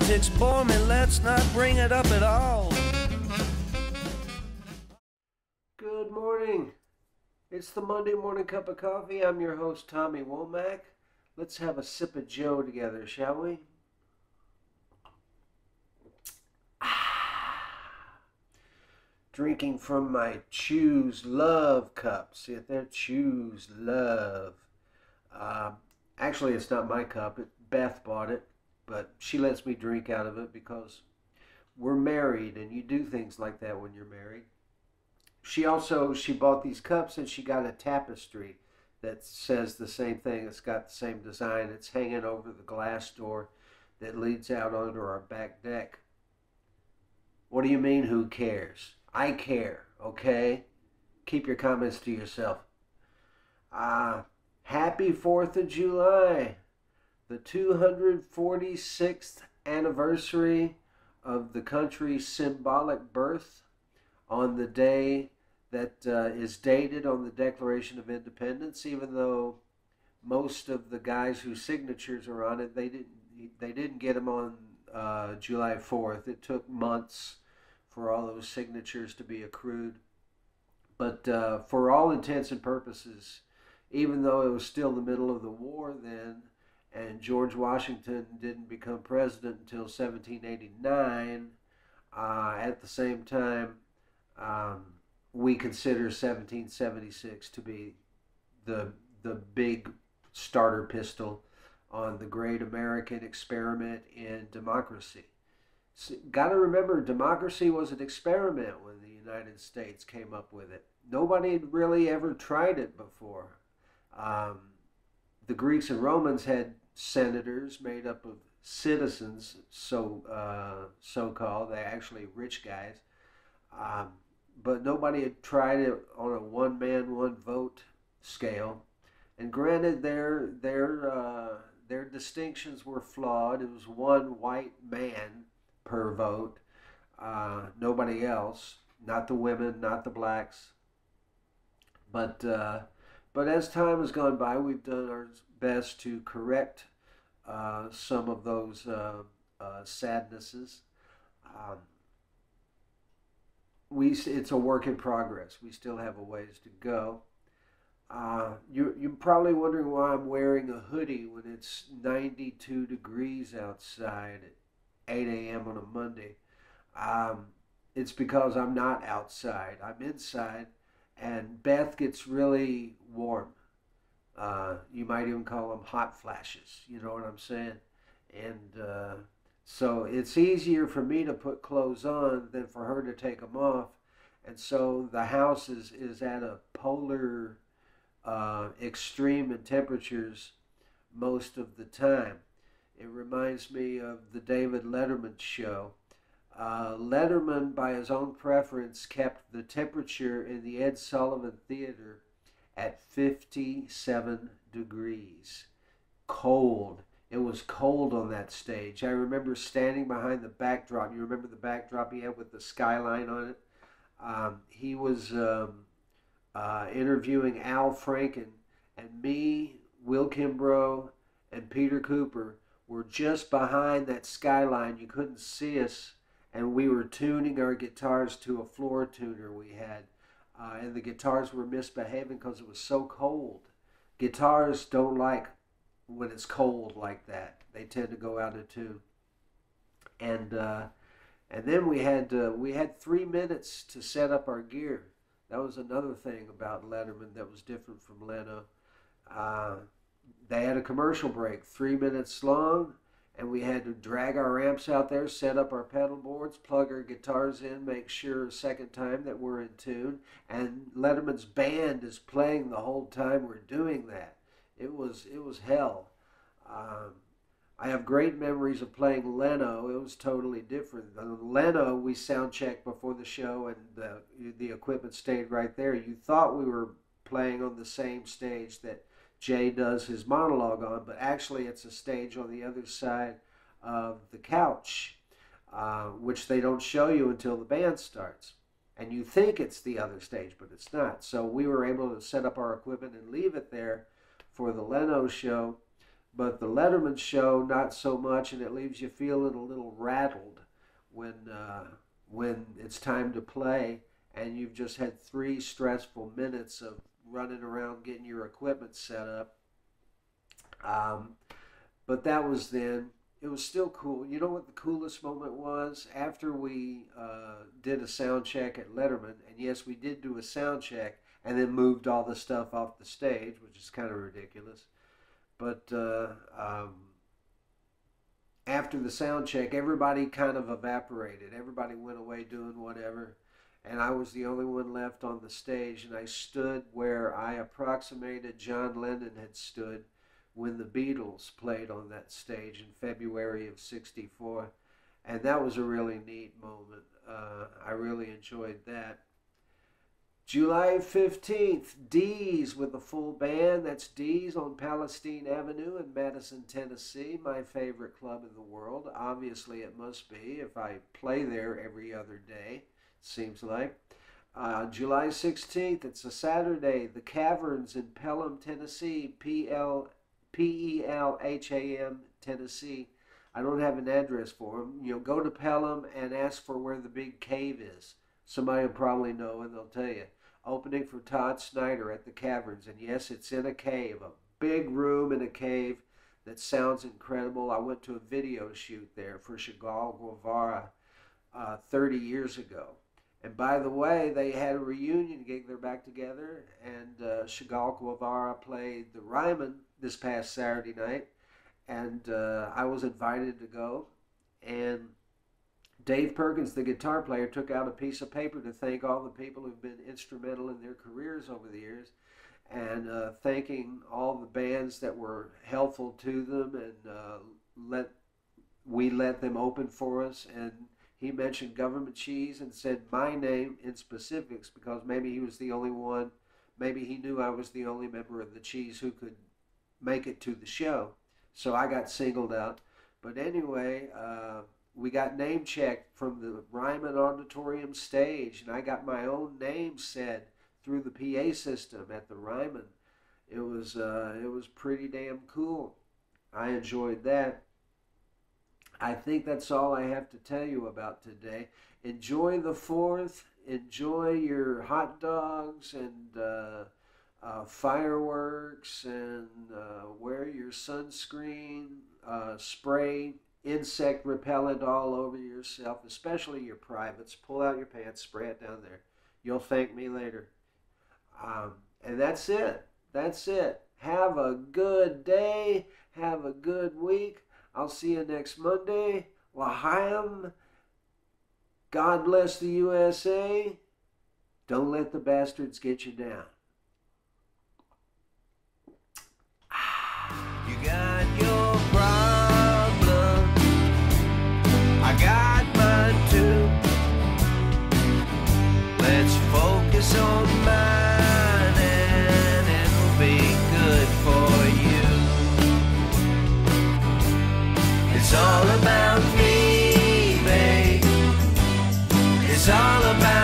Politics bore me, let's not bring it up at all. Good morning. It's the Monday Morning Cup of Coffee. I'm your host, Tommy Womack. Let's have a sip of Joe together, shall we? Drinking from my Choose Love cup. See it there? Choose Love. Actually, it's not my cup. Beth bought it, but she lets me drink out of it because we're married, and you do things like that when you're married. She bought these cups, and she got a tapestry that says the same thing. It's got the same design. It's hanging over the glass door that leads out onto our back deck. What do you mean, who cares? I care, okay? Keep your comments to yourself. Happy 4th of July, the 246th anniversary of the country's symbolic birth on the day that is dated on the Declaration of Independence, even though most of the guys whose signatures are on it, they didn't get them on July 4th. It took months for all those signatures to be accrued. But for all intents and purposes, even though it was still the middle of the war then, and George Washington didn't become president until 1789, at the same time, we consider 1776 to be the big starter pistol on the great American experiment in democracy. So, got to remember, democracy was an experiment when the United States came up with it. Nobody had really ever tried it before. The Greeks and Romans had senators made up of citizens, so-called. They're actually rich guys. But nobody had tried it on a one-man, one-vote scale. And granted, their distinctions were flawed. It was one white man per vote, nobody else, not the women, not the blacks. But as time has gone by, we've done our best to correct some of those sadnesses. It's a work in progress. We still have a ways to go. You're probably wondering why I'm wearing a hoodie when it's 92 degrees outside at 8 a.m. on a Monday. It's because I'm not outside. I'm inside, and Beth gets really warm. You might even call them hot flashes. You know what I'm saying? And so it's easier for me to put clothes on than for her to take them off. And so the house is at a polar extreme in temperatures most of the time. It reminds me of the David Letterman show. Letterman, by his own preference, kept the temperature in the Ed Sullivan Theater at 57 degrees. Cold. It was cold on that stage. I remember standing behind the backdrop. You remember the backdrop he had with the skyline on it? He was interviewing Al Franken, and me, Will Kimbrough, and Peter Cooper were just behind that skyline. You couldn't see us, and we were tuning our guitars to a floor tuner we had. And the guitars were misbehaving because it was so cold. Guitars don't like when it's cold like that. They tend to go out of tune. And then we had 3 minutes to set up our gear. That was another thing about Letterman that was different from Leno. They had a commercial break, 3 minutes long, and we had to drag our amps out there, set up our pedal boards, plug our guitars in, make sure a second time that we're in tune. And Letterman's band is playing the whole time we're doing that. It was hell. I have great memories of playing Leno. It was totally different. Leno, we sound checked before the show, and the equipment stayed right there. You thought we were playing on the same stage that Jay does his monologue on, but actually it's a stage on the other side of the couch, which they don't show you until the band starts. And you think it's the other stage, but it's not. So we were able to set up our equipment and leave it there for the Leno show. But the Letterman show, not so much, and it leaves you feeling a little rattled when it's time to play, and you've just had 3 stressful minutes of running around getting your equipment set up. But that was then. It was still cool. You know what the coolest moment was? After we did a sound check at Letterman, and yes, we did do a sound check, and then moved all the stuff off the stage, which is kind of ridiculous. But after the sound check, everybody kind of evaporated. Everybody went away doing whatever, and I was the only one left on the stage, and I stood where I approximated John Lennon had stood when the Beatles played on that stage in February of '64. And that was a really neat moment. I really enjoyed that. July 15th, Dee's with a full band. That's Dee's on Palestine Avenue in Madison, Tennessee, my favorite club in the world. Obviously, it must be if I play there every other day, seems like. July 16th, it's a Saturday, the Caverns in Pelham, Tennessee, Pelham, Tennessee. I don't have an address for them. You'll go to Pelham and ask for where the big cave is. Somebody will probably know and they'll tell you. Opening for Todd Snider at the Caverns. And yes, it's in a cave, a big room in a cave that sounds incredible. I went to a video shoot there for Chagall Guevara 30 years ago. And by the way, they had a reunion gig. They're back together. And Chagall Guevara played the Ryman this past Saturday night. And I was invited to go. And Dave Perkins, the guitar player, took out a piece of paper to thank all the people who've been instrumental in their careers over the years, and thanking all the bands that were helpful to them, and let them open for us. And he mentioned Government Cheese and said my name in specifics because maybe he was the only one, maybe he knew I was the only member of the Cheese who could make it to the show. So I got singled out. But anyway, we got name checked from the Ryman Auditorium stage, and I got my own name said through the PA system at the Ryman. It was pretty damn cool. I enjoyed that. I think that's all I have to tell you about today. Enjoy the 4th. Enjoy your hot dogs and fireworks, and wear your sunscreen, spray insect repellent all over yourself, especially your privates. Pull out your pants, spray it down there. You'll thank me later. And that's it. That's it. Have a good day. Have a good week. I'll see you next Monday. L'chaim. God bless the USA. Don't let the bastards get you down. You got your problem, I got mine too. Let's focus on mine and it'll be good for you. It's all about me, babe. It's all about